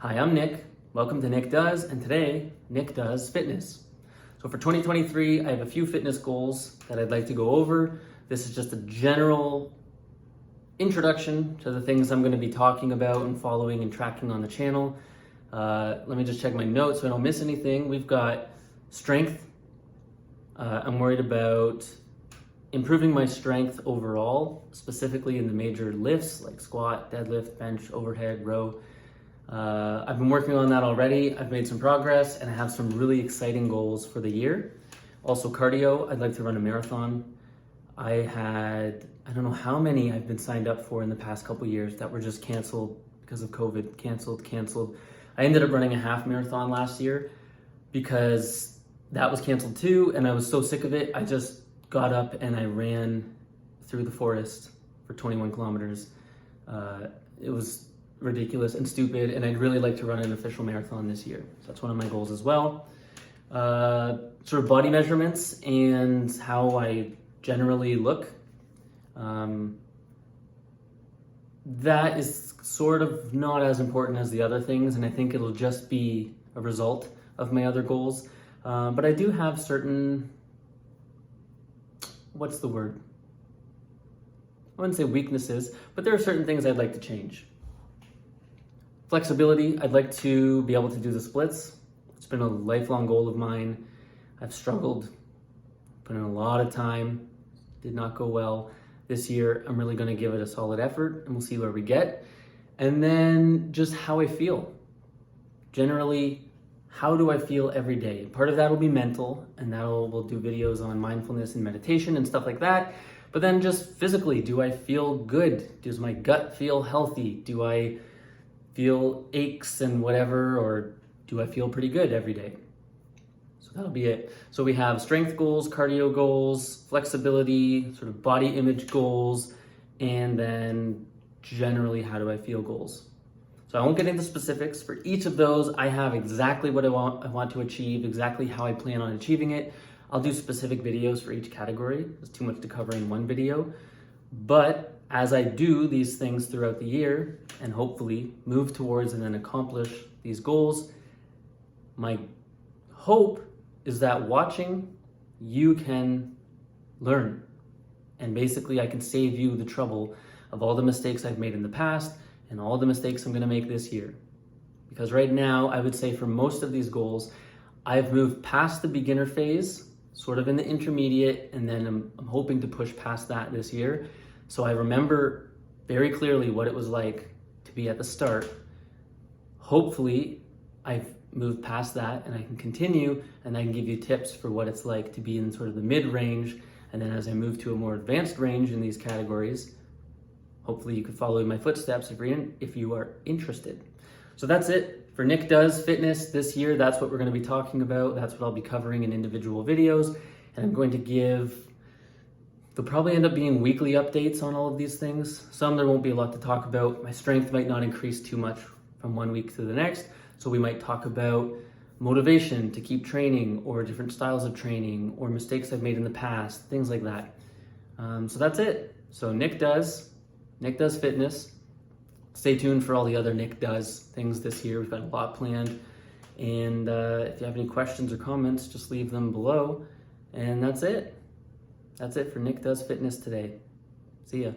Hi, I'm Nick. Welcome to Nic Does, and today, Nic Does Fitness. So for 2023, I have a few fitness goals that I'd like to go over. This is just a general introduction to the things I'm going to be talking about and following and tracking on the channel. Let me just check my notes so I don't miss anything. We've got strength. I'm worried about improving my strength overall, specifically in the major lifts like squat, deadlift, bench, overhead, row. I've been working on that already. I've made some progress and I have some really exciting goals for the year. Also cardio, I'd like to run a marathon. I don't know how many I've been signed up for in the past couple years that were just canceled because of COVID, canceled. I ended up running a half marathon last year because that was canceled too. And I was so sick of it. I just got up and I ran through the forest for 21 kilometers. It was ridiculous and stupid, and I'd really like to run an official marathon this year. So that's one of my goals as well. Sort of body measurements and how I generally look. That is sort of not as important as the other things, and I think it'll just be a result of my other goals. But I do have certain, what's the word? I wouldn't say weaknesses, but there are certain things I'd like to change. Flexibility, I'd like to be able to do the splits. It's been a lifelong goal of mine. I've struggled, put in a lot of time, did not go well. This year, I'm really gonna give it a solid effort and we'll see where we get. And then just how I feel. Generally, how do I feel every day? Part of that will be mental, and we'll do videos on mindfulness and meditation and stuff like that. But then just physically, do I feel good? Does my gut feel healthy? Do I feel aches and whatever, or do I feel pretty good every day? So that'll be it. So we have strength goals, cardio goals, flexibility, sort of body image goals, and then generally how do I feel goals. So I won't get into specifics. For each of those, I have exactly what I want to achieve, exactly how I plan on achieving it. I'll do specific videos for each category. There's too much to cover in one video. But as I do these things throughout the year and hopefully move towards and then accomplish these goals, my hope is that watching, you can learn. And basically I can save you the trouble of all the mistakes I've made in the past and all the mistakes I'm gonna make this year. Because right now, I would say for most of these goals, I've moved past the beginner phase, sort of in the intermediate, and then I'm hoping to push past that this year. So I remember very clearly what it was like to be at the start. Hopefully, I've moved past that and I can continue and I can give you tips for what it's like to be in sort of the mid-range. And then as I move to a more advanced range in these categories, hopefully you can follow in my footsteps if you are interested. So that's it for Nic Does Fitness this year. That's what we're going to be talking about. That's what I'll be covering in individual videos. And I'm going to there'll probably end up being weekly updates on all of these things. Some there won't be a lot to talk about. My strength might not increase too much from one week to the next. So we might talk about motivation to keep training, or different styles of training, or mistakes I've made in the past, things like that. So that's it. So Nic Does Fitness. Stay tuned for all the other Nic Does things this year. We've got a lot planned. And if you have any questions or comments, just leave them below. And that's it. That's it for Nic Does Fitness today. See ya.